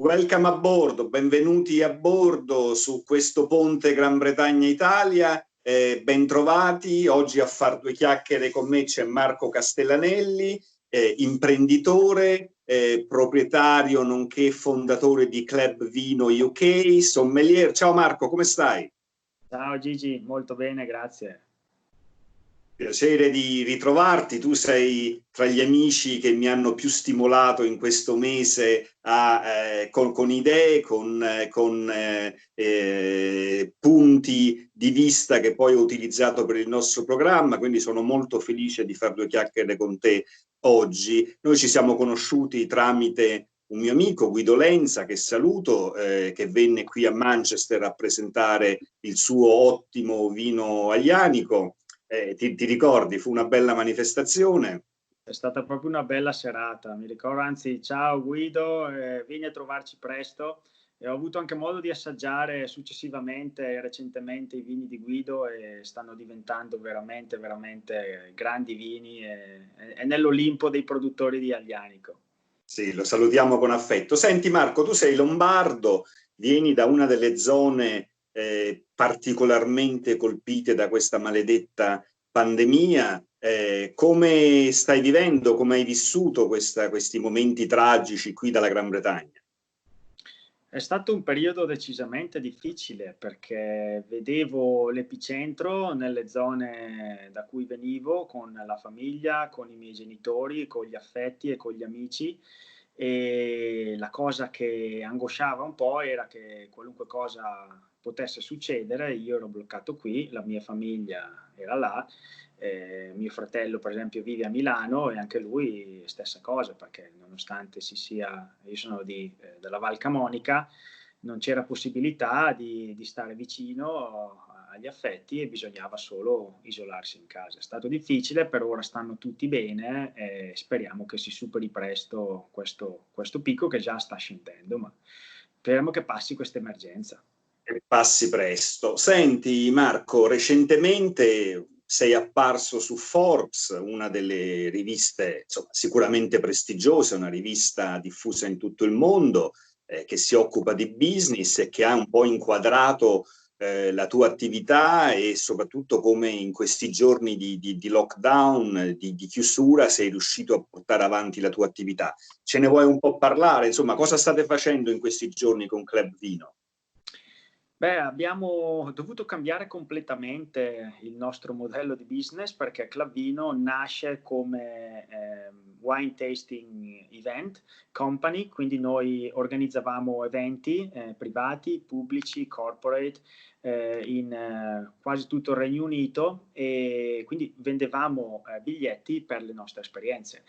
Welcome a bordo, benvenuti a bordo su questo ponte Gran Bretagna-Italia, bentrovati. Oggi a far due chiacchiere con me c'è Marco Castellanelli, imprenditore, proprietario nonché fondatore di Club Vino UK, sommelier. Ciao Marco, come stai? Ciao Gigi, molto bene, grazie. Piacere di ritrovarti, tu sei tra gli amici che mi hanno più stimolato in questo mese con idee, con punti di vista che poi ho utilizzato per il nostro programma, quindi sono molto felice di fare due chiacchiere con te oggi. Noi ci siamo conosciuti tramite un mio amico, Guido Lenza, che saluto, che venne qui a Manchester a presentare il suo ottimo vino aglianico. Ti ricordi? Fu una bella manifestazione. È stata proprio una bella serata, mi ricordo, anzi, ciao Guido, vieni a trovarci presto. E ho avuto anche modo di assaggiare successivamente e recentemente i vini di Guido e stanno diventando veramente, veramente grandi vini e nell'Olimpo dei produttori di aglianico. Sì, lo salutiamo con affetto. Senti Marco, tu sei lombardo, vieni da una delle zone particolarmente colpite da questa maledetta pandemia. Come stai vivendo, come hai vissuto questi momenti tragici qui dalla Gran Bretagna? È stato un periodo decisamente difficile perché vedevo l'epicentro nelle zone da cui venivo con la famiglia, con i miei genitori, con gli affetti e con gli amici, e la cosa che angosciava un po' era che qualunque cosa potesse succedere, io ero bloccato qui, la mia famiglia era là. Mio fratello per esempio vive a Milano e anche lui stessa cosa, perché nonostante io sono della Val Camonica, non c'era possibilità di stare vicino agli affetti e bisognava solo isolarsi in casa. È stato difficile, per ora stanno tutti bene e speriamo che si superi presto questo picco che già sta scendendo, ma speriamo che passi questa emergenza. Che passi presto. Senti Marco, recentemente sei apparso su Forbes, una delle riviste insomma, sicuramente prestigiose, una rivista diffusa in tutto il mondo, che si occupa di business e che ha un po' inquadrato la tua attività e soprattutto come in questi giorni di lockdown, di chiusura, sei riuscito a portare avanti la tua attività. Ce ne vuoi un po' parlare? Insomma, cosa state facendo in questi giorni con Club Vino? Beh, abbiamo dovuto cambiare completamente il nostro modello di business perché Club Vino nasce come wine tasting event company, quindi noi organizzavamo eventi privati, pubblici, corporate in quasi tutto il Regno Unito e quindi vendevamo biglietti per le nostre esperienze.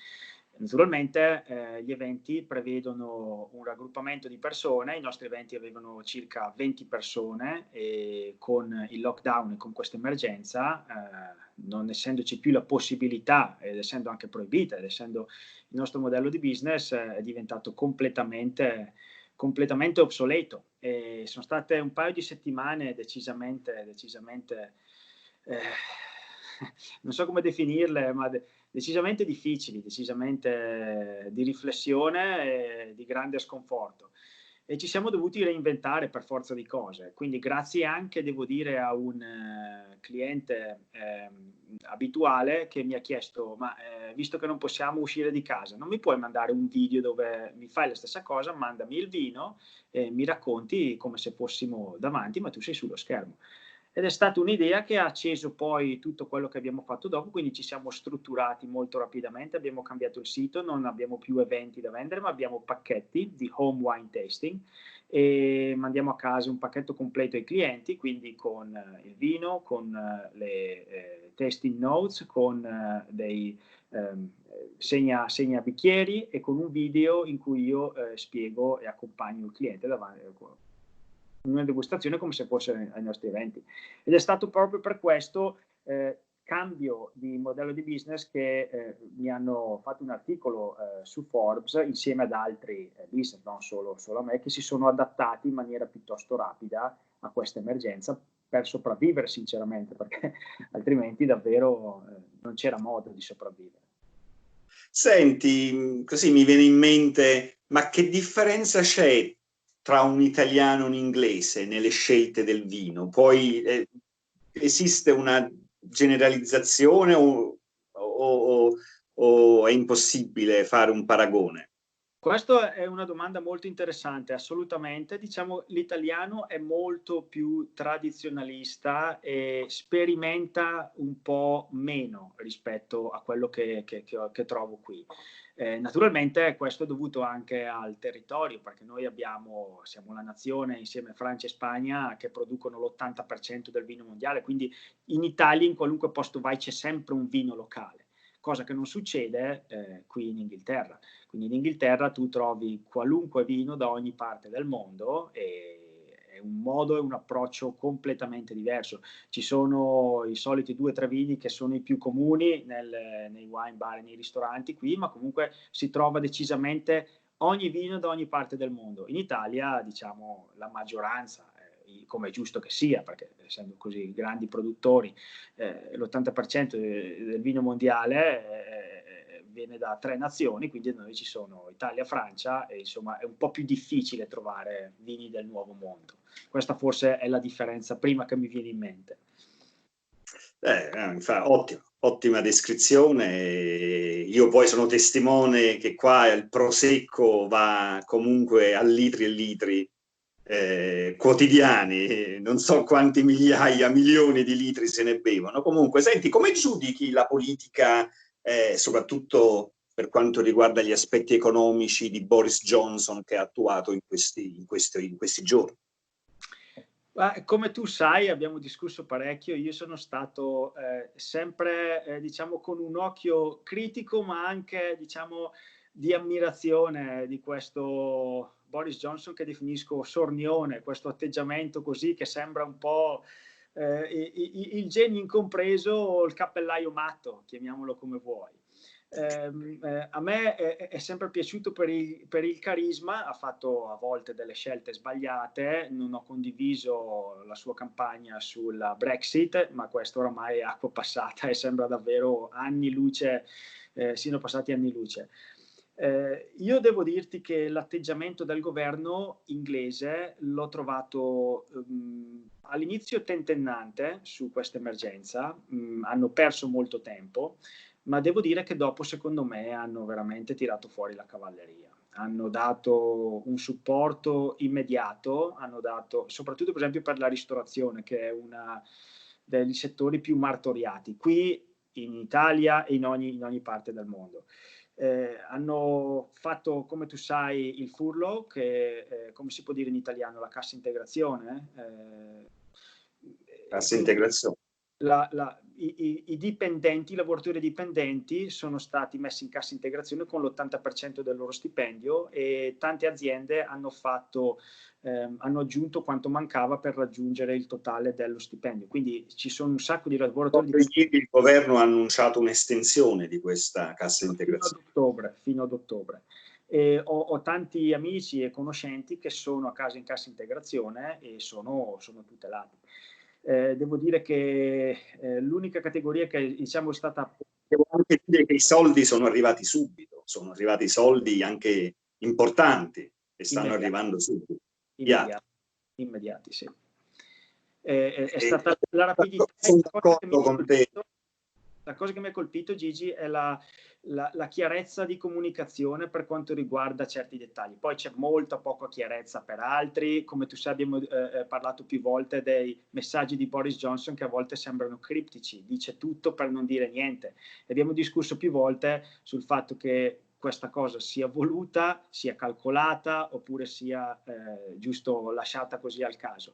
Naturalmente gli eventi prevedono un raggruppamento di persone, i nostri eventi avevano circa 20 persone e con il lockdown e con questa emergenza, non essendoci più la possibilità ed essendo anche proibita ed essendo il nostro modello di business è diventato completamente obsoleto e sono state un paio di settimane decisamente eh, non so come definirle, ma decisamente difficili, decisamente di riflessione e di grande sconforto. E ci siamo dovuti reinventare per forza di cose. Quindi grazie anche, devo dire, a un cliente abituale che mi ha chiesto, ma visto che non possiamo uscire di casa, non mi puoi mandare un video dove mi fai la stessa cosa, mandami il vino e mi racconti come se fossimo davanti, ma tu sei sullo schermo. Ed è stata un'idea che ha acceso poi tutto quello che abbiamo fatto dopo, quindi ci siamo strutturati molto rapidamente, abbiamo cambiato il sito, non abbiamo più eventi da vendere, ma abbiamo pacchetti di home wine tasting e mandiamo a casa un pacchetto completo ai clienti, quindi con il vino, con le tasting notes, con dei segna bicchieri e con un video in cui io spiego e accompagno il cliente davanti una degustazione come se fosse ai nostri eventi. Ed è stato proprio per questo cambio di modello di business che mi hanno fatto un articolo su Forbes insieme ad altri business, non solo a me, che si sono adattati in maniera piuttosto rapida a questa emergenza per sopravvivere sinceramente, perché altrimenti davvero non c'era modo di sopravvivere. Senti, così mi viene in mente, ma che differenza c'è tra un italiano e un inglese nelle scelte del vino? Poi esiste una generalizzazione o è impossibile fare un paragone? Questa è una domanda molto interessante, assolutamente. Diciamo, l'italiano è molto più tradizionalista e sperimenta un po' meno rispetto a quello che trovo qui. Naturalmente questo è dovuto anche al territorio, perché noi siamo la nazione insieme a Francia e Spagna che producono l'80% del vino mondiale, quindi in Italia in qualunque posto vai c'è sempre un vino locale, cosa che non succede qui in Inghilterra. Quindi in Inghilterra tu trovi qualunque vino da ogni parte del mondo e è un modo e un approccio completamente diverso. Ci sono i soliti 2 o 3 vini che sono i più comuni nei wine bar e nei ristoranti qui, ma comunque si trova decisamente ogni vino da ogni parte del mondo. In Italia, diciamo, la maggioranza, come è giusto che sia, perché essendo così grandi produttori, l'80% del vino mondiale viene da 3 nazioni, quindi da noi ci sono Italia, Francia e insomma è un po' più difficile trovare vini del nuovo mondo. Questa forse è la differenza prima che mi viene in mente. Ottima descrizione. Io poi sono testimone che qua il prosecco va comunque a litri e litri quotidiani, non so quanti migliaia, milioni di litri se ne bevono. Comunque, senti, come giudichi la politica, soprattutto per quanto riguarda gli aspetti economici di Boris Johnson che ha attuato in questi giorni? Come tu sai, abbiamo discusso parecchio, io sono stato sempre, diciamo, con un occhio critico, ma anche, diciamo, di ammirazione di questo Boris Johnson che definisco sornione, questo atteggiamento così che sembra un po' il genio incompreso o il cappellaio matto, chiamiamolo come vuoi. A me è sempre piaciuto per il carisma, ha fatto a volte delle scelte sbagliate, non ho condiviso la sua campagna sulla Brexit, ma questo oramai è acqua passata e sembra davvero anni luce, siano passati anni luce. Io devo dirti che l'atteggiamento del governo inglese l'ho trovato all'inizio tentennante su questa emergenza, hanno perso molto tempo, ma devo dire che dopo, secondo me, hanno veramente tirato fuori la cavalleria. Hanno dato un supporto immediato, hanno dato, soprattutto per esempio per la ristorazione, che è uno dei settori più martoriati, qui in Italia e in ogni parte del mondo. Hanno fatto, come tu sai, il furlough, che come si può dire in italiano, la cassa integrazione. Cassa integrazione. I dipendenti, i lavoratori dipendenti sono stati messi in cassa integrazione con l'80% del loro stipendio e tante aziende hanno aggiunto quanto mancava per raggiungere il totale dello stipendio. Quindi ci sono un sacco di lavoratori dipendenti. Il governo ha annunciato un'estensione di questa cassa integrazione. Fino ad ottobre. E ho tanti amici e conoscenti che sono a casa in cassa integrazione e sono tutelati. Devo dire che l'unica categoria che diciamo è stata... Devo anche dire che i soldi sono arrivati subito, sono arrivati soldi anche importanti che stanno arrivando subito. Immediati, sì. È stata la rapidità. La cosa che mi ha colpito, Gigi, è la chiarezza di comunicazione per quanto riguarda certi dettagli. Poi c'è molta poca chiarezza per altri, come tu sai abbiamo parlato più volte dei messaggi di Boris Johnson che a volte sembrano criptici, dice tutto per non dire niente. E abbiamo discusso più volte sul fatto che questa cosa sia voluta, sia calcolata oppure sia giusto lasciata così al caso.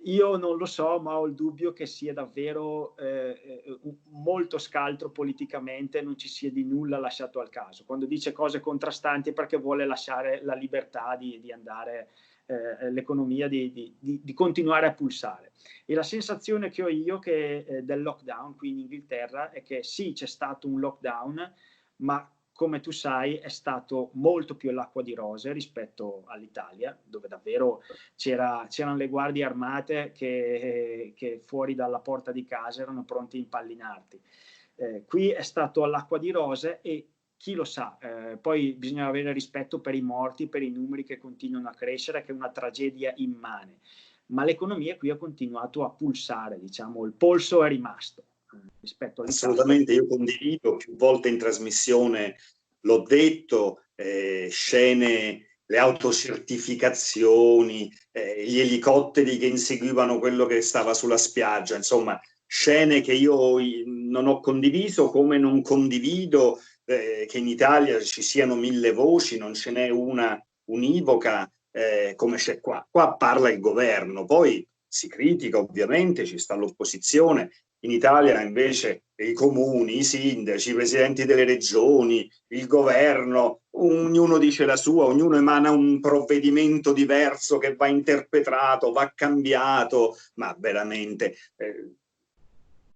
Io non lo so, ma ho il dubbio che sia davvero molto scaltro politicamente, non ci sia di nulla lasciato al caso. Quando dice cose contrastanti è perché vuole lasciare la libertà di andare, l'economia di continuare a pulsare. E la sensazione che ho io del lockdown qui in Inghilterra è che sì, c'è stato un lockdown, ma come tu sai è stato molto più all'acqua di rose rispetto all'Italia, dove davvero c'erano le guardie armate che fuori dalla porta di casa erano pronti a impallinarti. Qui è stato all'acqua di rose e chi lo sa, poi bisogna avere rispetto per i morti, per i numeri che continuano a crescere, che è una tragedia immane, ma l'economia qui ha continuato a pulsare, diciamo, il polso è rimasto rispetto all'Italia. Assolutamente, io condivido, più volte in trasmissione l'ho detto, scene, le autocertificazioni, gli elicotteri che inseguivano quello che stava sulla spiaggia, insomma, scene che io non ho condiviso, come non condivido che in Italia ci siano 1000 voci, non ce n'è una univoca come c'è qua. Qua parla il governo, poi si critica ovviamente, ci sta l'opposizione. In Italia invece i comuni, i sindaci, i presidenti delle regioni, il governo, ognuno dice la sua, ognuno emana un provvedimento diverso che va interpretato, va cambiato, ma veramente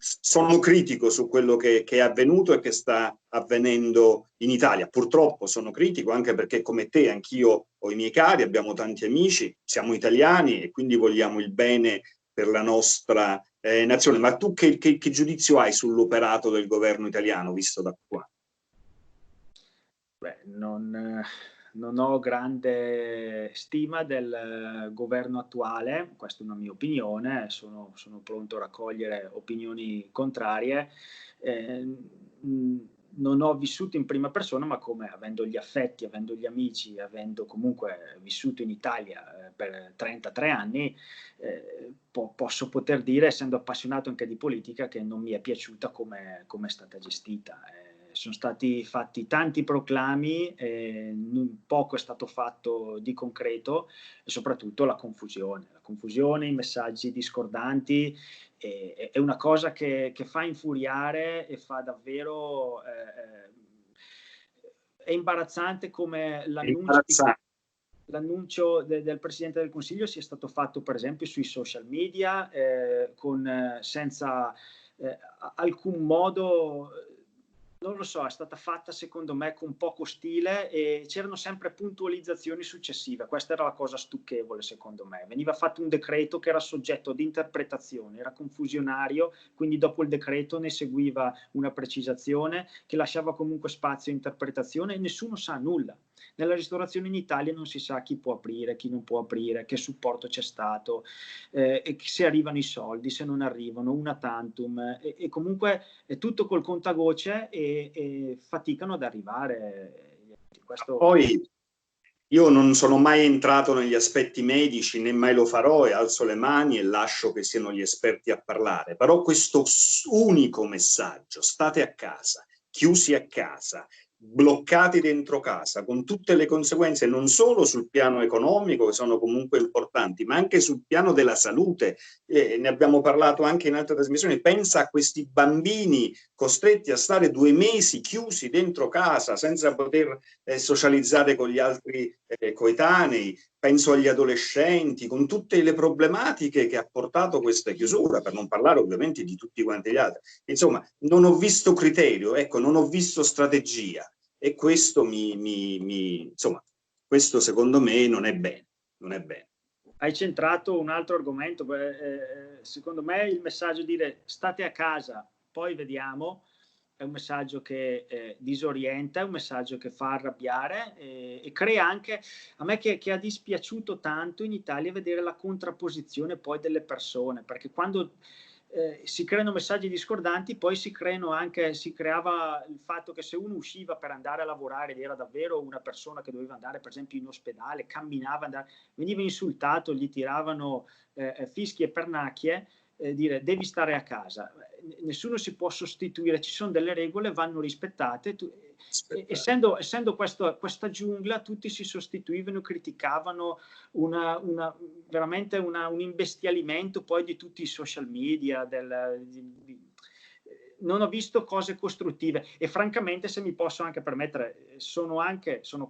sono critico su quello che è avvenuto e che sta avvenendo in Italia. Purtroppo sono critico anche perché come te anch'io ho i miei cari, abbiamo tanti amici, siamo italiani e quindi vogliamo il bene per la nostra nazione. Ma tu che giudizio hai sull'operato del governo italiano visto da qua? Beh, non ho grande stima del governo attuale, questa è una mia opinione, sono pronto a raccogliere opinioni contrarie. Non ho vissuto in prima persona, ma come avendo gli affetti, avendo gli amici, avendo comunque vissuto in Italia per 33 anni, posso poter dire, essendo appassionato anche di politica, che non mi è piaciuta come è stata gestita. Sono stati fatti tanti proclami, poco è stato fatto di concreto e soprattutto la confusione, i messaggi discordanti è una cosa che fa infuriare e fa davvero è imbarazzante come l'annuncio del Presidente del Consiglio sia stato fatto per esempio sui social media senza alcun modo, non lo so, è stata fatta secondo me con poco stile e c'erano sempre puntualizzazioni successive. Questa era la cosa stucchevole secondo me. Veniva fatto un decreto che era soggetto di interpretazione, era confusionario, quindi dopo il decreto ne seguiva una precisazione che lasciava comunque spazio a interpretazione e nessuno sa nulla. Nella ristorazione in Italia non si sa chi può aprire, chi non può aprire, che supporto c'è stato, e se arrivano i soldi, se non arrivano, una tantum, e comunque è tutto col contagocce e faticano ad arrivare. Questo... Poi io non sono mai entrato negli aspetti medici, né mai lo farò, e alzo le mani e lascio che siano gli esperti a parlare. Però questo unico messaggio, state a casa, chiusi a casa, bloccati dentro casa, con tutte le conseguenze non solo sul piano economico, che sono comunque importanti, ma anche sul piano della salute. Ne abbiamo parlato anche in altre trasmissioni. Pensa a questi bambini costretti a stare 2 mesi chiusi dentro casa senza poter socializzare con gli altri coetanei, penso agli adolescenti, con tutte le problematiche che ha portato questa chiusura, per non parlare ovviamente di tutti quanti gli altri. Insomma, non ho visto criterio, ecco, non ho visto strategia e questo insomma, questo secondo me non è bene, non è bene. Hai centrato un altro argomento, secondo me il messaggio di dire state a casa, poi vediamo, è un messaggio che disorienta, è un messaggio che fa arrabbiare e crea anche, a me che ha dispiaciuto tanto in Italia vedere la contrapposizione poi delle persone, perché quando si creano messaggi discordanti, poi si creava il fatto che se uno usciva per andare a lavorare ed era davvero una persona che doveva andare per esempio in ospedale, camminava, veniva insultato, gli tiravano fischi e pernacchie, dire devi stare a casa. Nessuno si può sostituire, ci sono delle regole, vanno rispettate. Essendo questa giungla, tutti si sostituivano, criticavano veramente un imbestialimento poi di tutti i social media. Non ho visto cose costruttive e francamente, se mi posso anche permettere, sono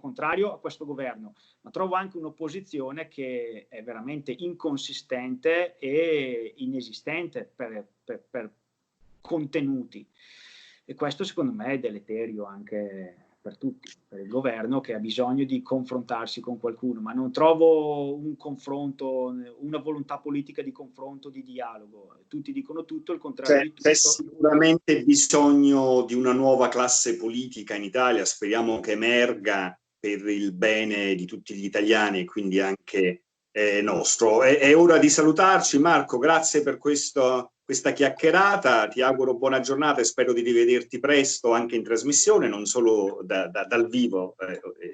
contrario a questo governo, ma trovo anche un'opposizione che è veramente inconsistente e inesistente per contenuti e questo secondo me è deleterio anche per tutti, per il governo che ha bisogno di confrontarsi con qualcuno, ma non trovo un confronto, una volontà politica di confronto, di dialogo. Tutti dicono tutto, il contrario di tutto. C'è sicuramente bisogno di una nuova classe politica in Italia, speriamo che emerga per il bene di tutti gli italiani e quindi anche nostro. È ora di salutarci, Marco, grazie per questa chiacchierata, ti auguro buona giornata e spero di rivederti presto anche in trasmissione, non solo dal vivo,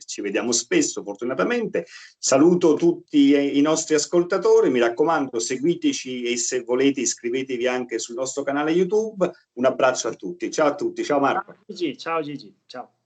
ci vediamo spesso fortunatamente. Saluto tutti i nostri ascoltatori, mi raccomando seguiteci e se volete iscrivetevi anche sul nostro canale YouTube. Un abbraccio a tutti, ciao Marco. Ciao Gigi, ciao.